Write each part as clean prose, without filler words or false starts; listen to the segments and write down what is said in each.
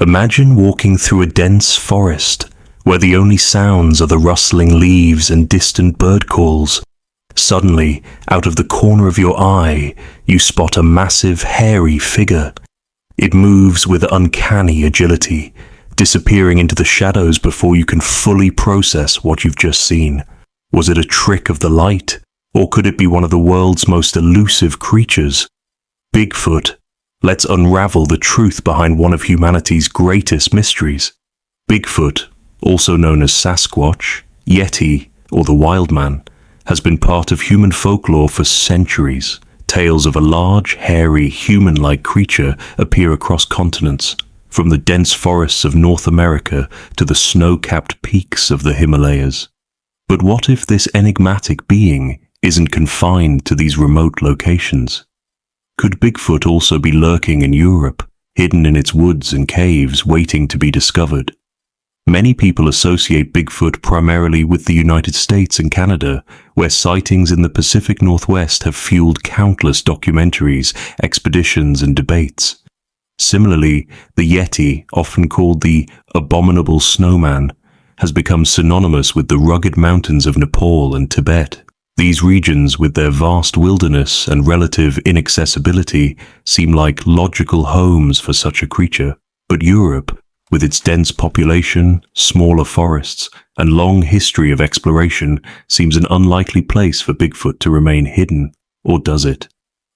Imagine walking through a dense forest where the only sounds are the rustling leaves and distant bird calls. Suddenly, out of the corner of your eye, you spot a massive, hairy figure. It moves with uncanny agility, disappearing into the shadows before you can fully process what you've just seen. Was it a trick of the light, or could it be one of the world's most elusive creatures? Bigfoot. Let's unravel the truth behind one of humanity's greatest mysteries. Bigfoot, also known as Sasquatch, Yeti, or the Wildman, has been part of human folklore for centuries. Tales of a large, hairy, human-like creature appear across continents, from the dense forests of North America to the snow-capped peaks of the Himalayas. But what if this enigmatic being isn't confined to these remote locations? Could Bigfoot also be lurking in Europe, hidden in its woods and caves, waiting to be discovered? Many people associate Bigfoot primarily with the United States and Canada, where sightings in the Pacific Northwest have fueled countless documentaries, expeditions, and debates. Similarly, the Yeti, often called the abominable snowman, has become synonymous with the rugged mountains of Nepal and Tibet. These regions, with their vast wilderness and relative inaccessibility, seem like logical homes for such a creature. But Europe, with its dense population, smaller forests, and long history of exploration, seems an unlikely place for Bigfoot to remain hidden. Or does it?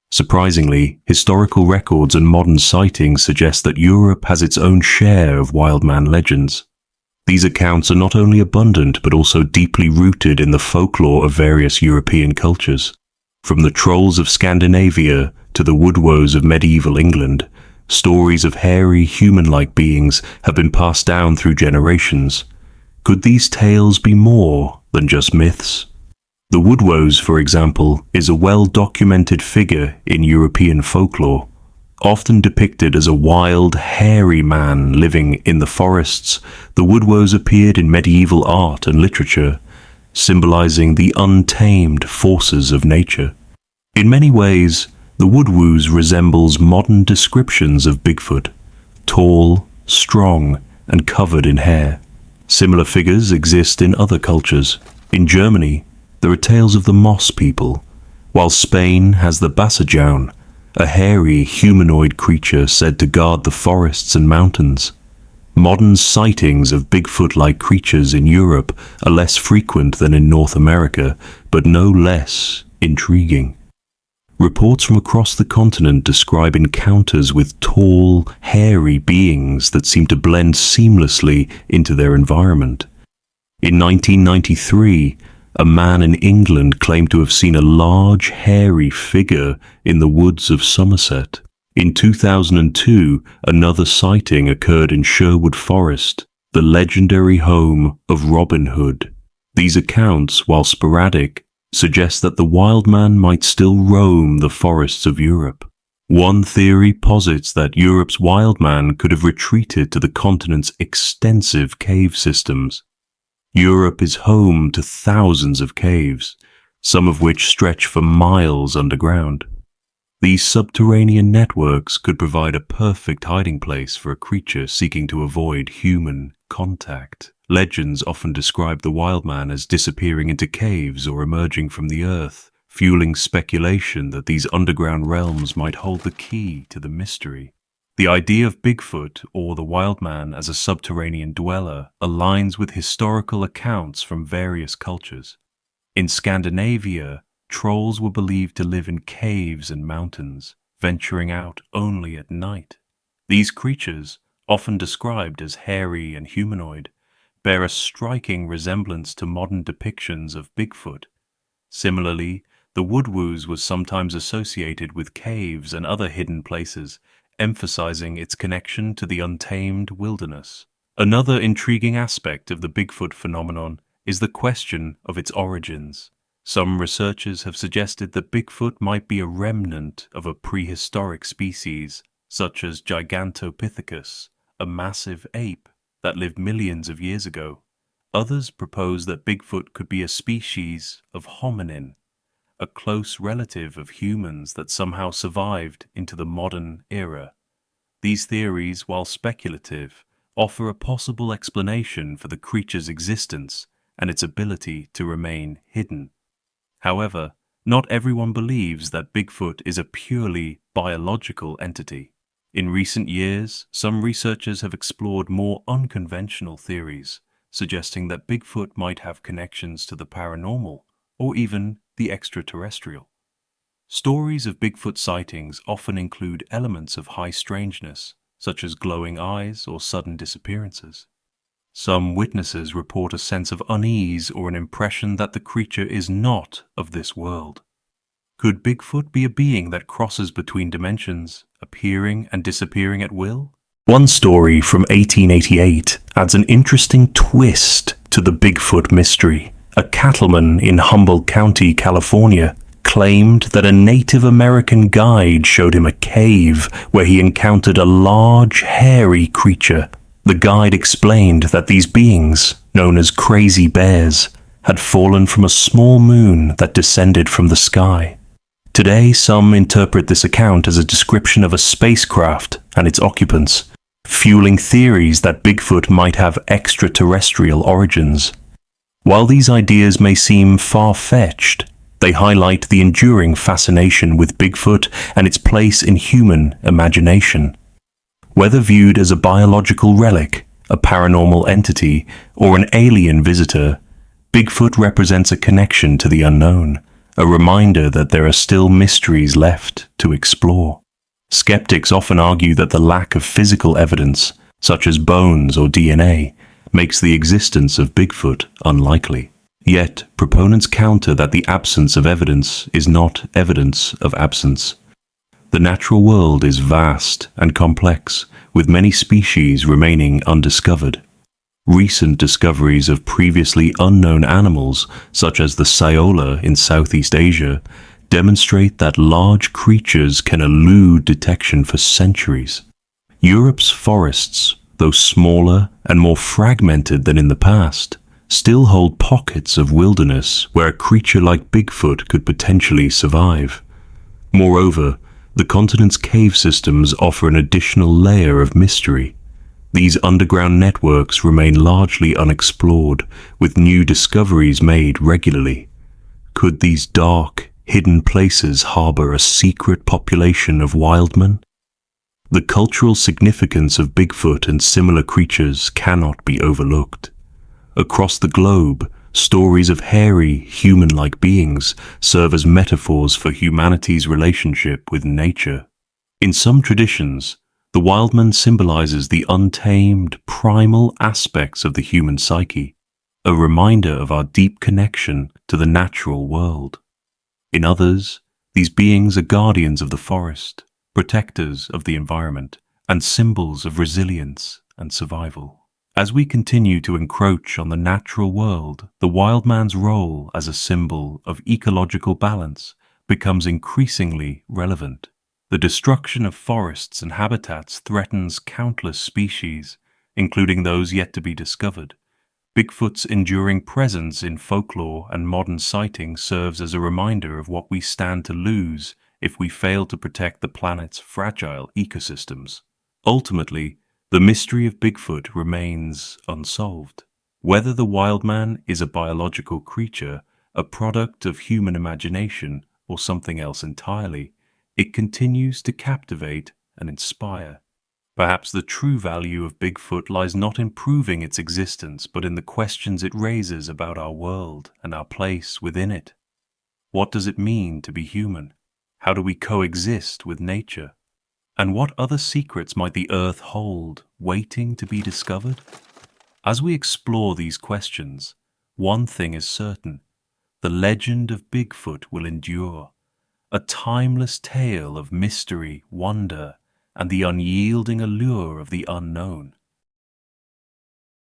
Surprisingly, historical records and modern sightings suggest that Europe has its own share of wildman legends. These accounts are not only abundant but also deeply rooted in the folklore of various European cultures. From the trolls of Scandinavia to the woodwoes of medieval England, stories of hairy, human-like beings have been passed down through generations. Could these tales be more than just myths? The woodwoes, for example, is a well-documented figure in European folklore. Often depicted as a wild, hairy man living in the forests, the woodwoes appeared in medieval art and literature, symbolizing the untamed forces of nature. In many ways, the woodwoos resembles modern descriptions of Bigfoot, tall, strong, and covered in hair. Similar figures exist in other cultures. In Germany, there are tales of the Moss people, while Spain has the Basijaun, a hairy, humanoid creature said to guard the forests and mountains. Modern sightings of Bigfoot-like creatures in Europe are less frequent than in North America, but no less intriguing. Reports from across the continent describe encounters with tall, hairy beings that seem to blend seamlessly into their environment. In 1993, a man in England claimed to have seen a large, hairy figure in the woods of Somerset. In 2002, another sighting occurred in Sherwood Forest, the legendary home of Robin Hood. These accounts, while sporadic, suggest that the Wildman might still roam the forests of Europe. One theory posits that Europe's Wildman could have retreated to the continent's extensive cave systems. Europe is home to thousands of caves, some of which stretch for miles underground. These subterranean networks could provide a perfect hiding place for a creature seeking to avoid human contact. Legends often describe the Wildman as disappearing into caves or emerging from the earth, fueling speculation that these underground realms might hold the key to the mystery. The idea of Bigfoot, or the Wildman, as a subterranean dweller aligns with historical accounts from various cultures. In Scandinavia, trolls were believed to live in caves and mountains, venturing out only at night. These creatures, often described as hairy and humanoid, bear a striking resemblance to modern depictions of Bigfoot. Similarly, the woodwoos was sometimes associated with caves and other hidden places, emphasizing its connection to the untamed wilderness. Another intriguing aspect of the Bigfoot phenomenon is the question of its origins. Some researchers have suggested that Bigfoot might be a remnant of a prehistoric species, such as Gigantopithecus, a massive ape that lived millions of years ago. Others propose that Bigfoot could be a species of hominin, a close relative of humans that somehow survived into the modern era. These theories, while speculative, offer a possible explanation for the creature's existence and its ability to remain hidden. However, not everyone believes that Bigfoot is a purely biological entity. In recent years, some researchers have explored more unconventional theories, suggesting that Bigfoot might have connections to the paranormal or even the extraterrestrial. Stories of Bigfoot sightings often include elements of high strangeness, such as glowing eyes or sudden disappearances. Some witnesses report a sense of unease or an impression that the creature is not of this world. Could Bigfoot be a being that crosses between dimensions, appearing and disappearing at will? One story from 1888 adds an interesting twist to the Bigfoot mystery. A cattleman in Humboldt County, California, claimed that a Native American guide showed him a cave where he encountered a large, hairy creature. The guide explained that these beings, known as crazy bears, had fallen from a small moon that descended from the sky. Today, some interpret this account as a description of a spacecraft and its occupants, fueling theories that Bigfoot might have extraterrestrial origins. While these ideas may seem far-fetched, they highlight the enduring fascination with Bigfoot and its place in human imagination. Whether viewed as a biological relic, a paranormal entity, or an alien visitor, Bigfoot represents a connection to the unknown, a reminder that there are still mysteries left to explore. Skeptics often argue that the lack of physical evidence, such as bones or DNA, makes the existence of Bigfoot unlikely. Yet, proponents counter that the absence of evidence is not evidence of absence. The natural world is vast and complex, with many species remaining undiscovered. Recent discoveries of previously unknown animals, such as the saola in Southeast Asia, demonstrate that large creatures can elude detection for centuries. Europe's forests, though smaller and more fragmented than in the past, still hold pockets of wilderness where a creature like Bigfoot could potentially survive. Moreover, the continent's cave systems offer an additional layer of mystery. These underground networks remain largely unexplored, with new discoveries made regularly. Could these dark, hidden places harbor a secret population of wildmen? The cultural significance of Bigfoot and similar creatures cannot be overlooked. Across the globe, stories of hairy, human-like beings serve as metaphors for humanity's relationship with nature. In some traditions, the Wildman symbolizes the untamed, primal aspects of the human psyche, a reminder of our deep connection to the natural world. In others, these beings are guardians of the forest, protectors of the environment, and symbols of resilience and survival. As we continue to encroach on the natural world, the Wildman's role as a symbol of ecological balance becomes increasingly relevant. The destruction of forests and habitats threatens countless species, including those yet to be discovered. Bigfoot's enduring presence in folklore and modern sightings serves as a reminder of what we stand to lose if we fail to protect the planet's fragile ecosystems. Ultimately, the mystery of Bigfoot remains unsolved. Whether the Wildman is a biological creature, a product of human imagination, or something else entirely, it continues to captivate and inspire. Perhaps the true value of Bigfoot lies not in proving its existence, but in the questions it raises about our world and our place within it. What does it mean to be human? How do we coexist with nature? And what other secrets might the earth hold, waiting to be discovered? As we explore these questions, one thing is certain: the legend of Bigfoot will endure, a timeless tale of mystery, wonder, and the unyielding allure of the unknown.